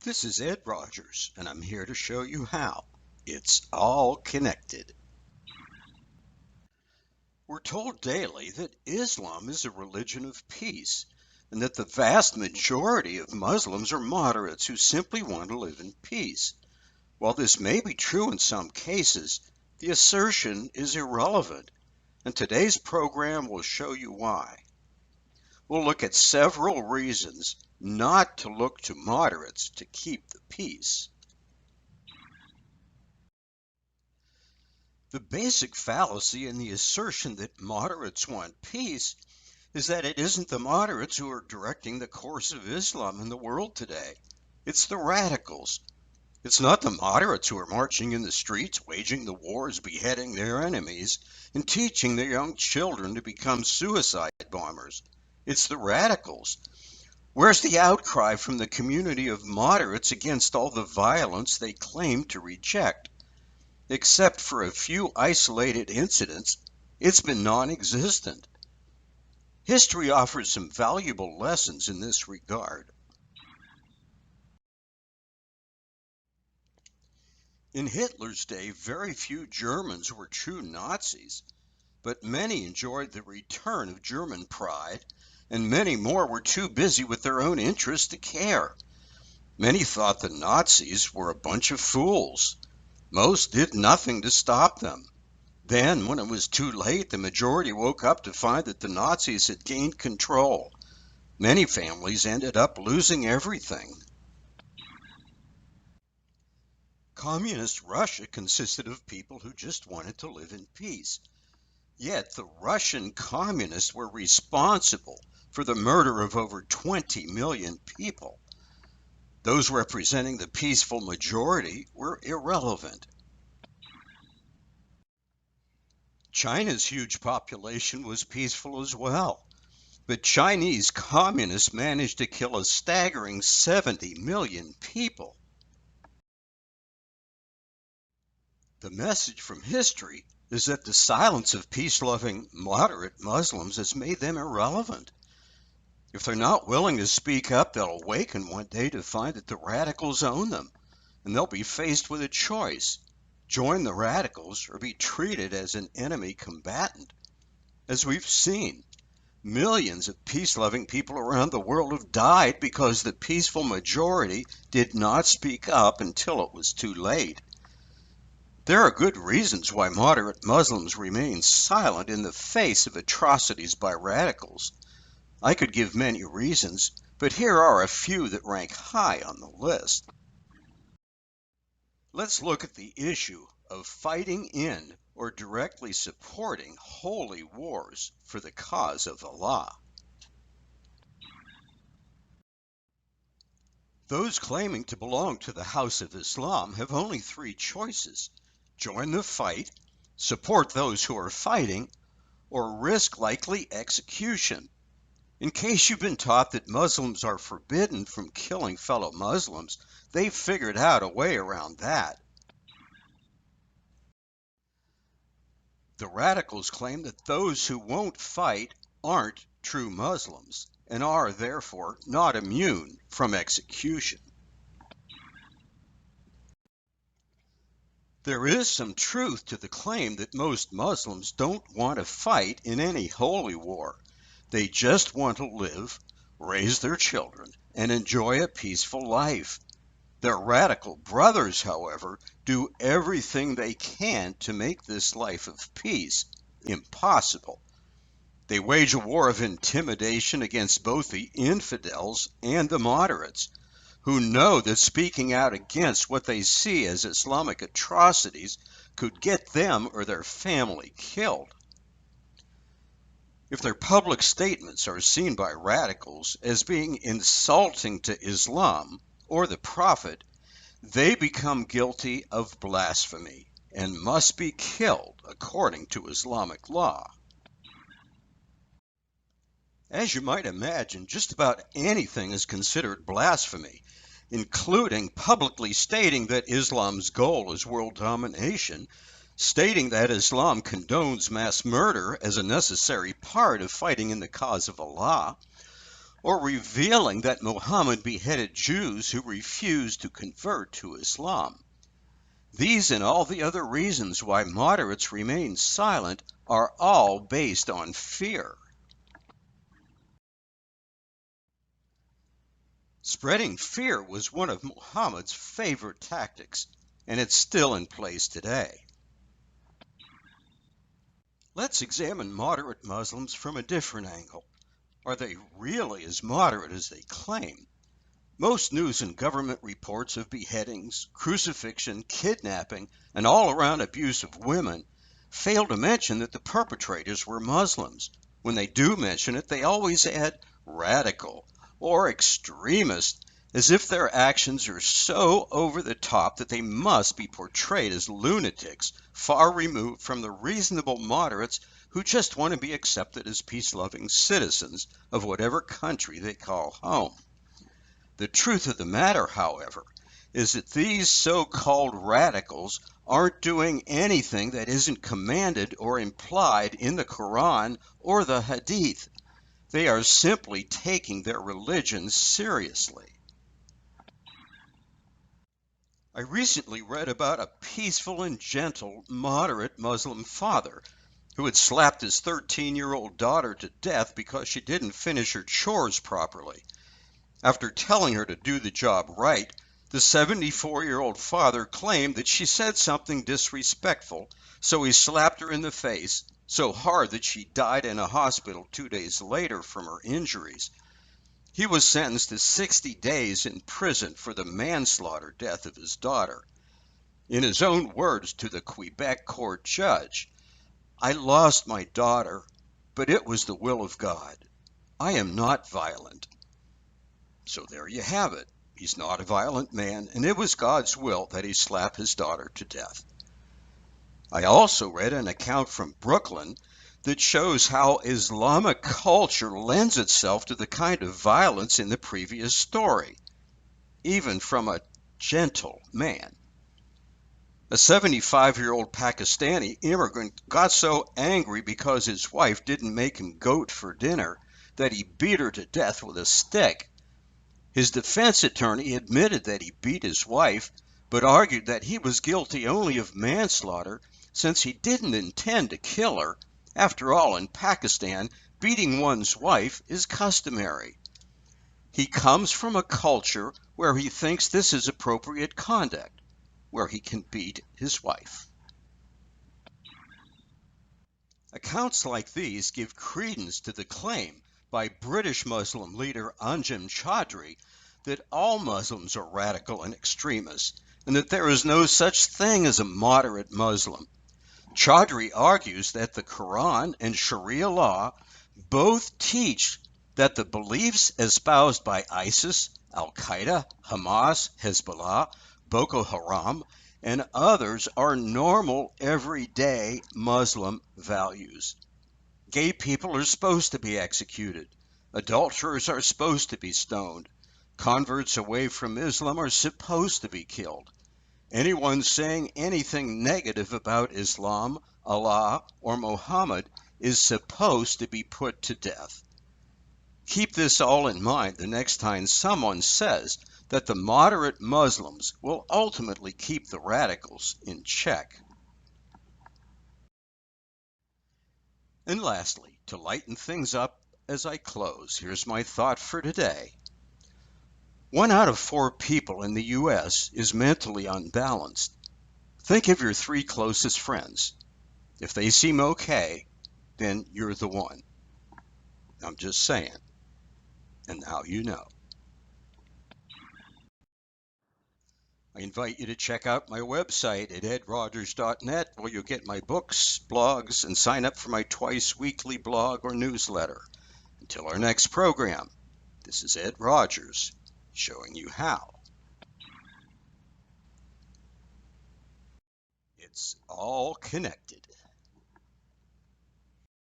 This is Ed Rogers, and I'm here to show you how. It's all connected. We're told daily that Islam is a religion of peace, and that the vast majority of Muslims are moderates who simply want to live in peace. While this may be true in some cases, the assertion is irrelevant, and today's program will show you why. We'll look at several reasons not to look to moderates to keep the peace. The basic fallacy in the assertion that moderates want peace is that it isn't the moderates who are directing the course of Islam in the world today. It's the radicals. It's not the moderates who are marching in the streets, waging the wars, beheading their enemies, and teaching their young children to become suicide bombers. It's the radicals. Where's the outcry from the community of moderates against all the violence they claim to reject? Except for a few isolated incidents, it's been non-existent. History offers some valuable lessons in this regard. In Hitler's day, very few Germans were true Nazis, but many enjoyed the return of German pride, and many more were too busy with their own interests to care. Many thought the Nazis were a bunch of fools. Most did nothing to stop them. Then, when it was too late, the majority woke up to find that the Nazis had gained control. Many families ended up losing everything. Communist Russia consisted of people who just wanted to live in peace. Yet the Russian communists were responsible for the murder of over 20 million people. Those representing the peaceful majority were irrelevant. China's huge population was peaceful as well, but Chinese communists managed to kill a staggering 70 million people. The message from history is that the silence of peace-loving, moderate Muslims has made them irrelevant. If they're not willing to speak up, they'll awaken one day to find that the radicals own them, and they'll be faced with a choice: join the radicals or be treated as an enemy combatant. As we've seen, millions of peace-loving people around the world have died because the peaceful majority did not speak up until it was too late. There are good reasons why moderate Muslims remain silent in the face of atrocities by radicals. I could give many reasons, but here are a few that rank high on the list. Let's look at the issue of fighting in or directly supporting holy wars for the cause of Allah. Those claiming to belong to the House of Islam have only three choices: join the fight, support those who are fighting, or risk likely execution. In case you've been taught that Muslims are forbidden from killing fellow Muslims, they've figured out a way around that. The radicals claim that those who won't fight aren't true Muslims and are therefore not immune from execution. There is some truth to the claim that most Muslims don't want to fight in any holy war. They just want to live, raise their children, and enjoy a peaceful life. Their radical brothers, however, do everything they can to make this life of peace impossible. They wage a war of intimidation against both the infidels and the moderates, who know that speaking out against what they see as Islamic atrocities could get them or their family killed. If their public statements are seen by radicals as being insulting to Islam or the Prophet, they become guilty of blasphemy and must be killed according to Islamic law. As you might imagine, just about anything is considered blasphemy, including publicly stating that Islam's goal is world domination, stating that Islam condones mass murder as a necessary part of fighting in the cause of Allah, or revealing that Muhammad beheaded Jews who refused to convert to Islam. These and all the other reasons why moderates remain silent are all based on fear. Spreading fear was one of Muhammad's favorite tactics, and it's still in place today. Let's examine moderate Muslims from a different angle. Are they really as moderate as they claim? Most news and government reports of beheadings, crucifixion, kidnapping, and all-around abuse of women fail to mention that the perpetrators were Muslims. When they do mention it, they always add radical or extremist, as if their actions are so over the top that they must be portrayed as lunatics, far removed from the reasonable moderates who just want to be accepted as peace-loving citizens of whatever country they call home. The truth of the matter, however, is that these so-called radicals aren't doing anything that isn't commanded or implied in the Quran or the Hadith. They are simply taking their religion seriously. I recently read about a peaceful and gentle, moderate Muslim father who had slapped his 13-year-old daughter to death because she didn't finish her chores properly. After telling her to do the job right, the 74-year-old father claimed that she said something disrespectful, so he slapped her in the face so hard that she died in a hospital 2 days later from her injuries. He was sentenced to 60 days in prison for the manslaughter death of his daughter. In his own words to the Quebec court judge, "I lost my daughter, but it was the will of God. I am not violent." So there you have it. He's not a violent man, and it was God's will that he slap his daughter to death. I also read an account from Brooklyn that shows how Islamic culture lends itself to the kind of violence in the previous story, even from a gentle man. A 75-year-old Pakistani immigrant got so angry because his wife didn't make him goat for dinner that he beat her to death with a stick. His defense attorney admitted that he beat his wife, but argued that he was guilty only of manslaughter since he didn't intend to kill her. After all, in Pakistan, beating one's wife is customary. He comes from a culture where he thinks this is appropriate conduct, where he can beat his wife. Accounts like these give credence to the claim by British Muslim leader Anjem Choudary that all Muslims are radical and extremists, and that there is no such thing as a moderate Muslim. Choudary argues that the Quran and Sharia law both teach that the beliefs espoused by ISIS, Al-Qaeda, Hamas, Hezbollah, Boko Haram, and others are normal, everyday Muslim values. Gay people are supposed to be executed. Adulterers are supposed to be stoned. Converts away from Islam are supposed to be killed. Anyone saying anything negative about Islam, Allah, or Muhammad is supposed to be put to death. Keep this all in mind the next time someone says that the moderate Muslims will ultimately keep the radicals in check. And lastly, to lighten things up as I close, here's my thought for today. 1 out of 4 people in the U.S. is mentally unbalanced. Think of your 3 closest friends. If they seem okay, then you're the one. I'm just saying. And now you know. I invite you to check out my website at edrogers.net, where you'll get my books, blogs, and sign up for my twice-weekly blog or newsletter. Until our next program, this is Ed Rogers, showing you how. It's all connected.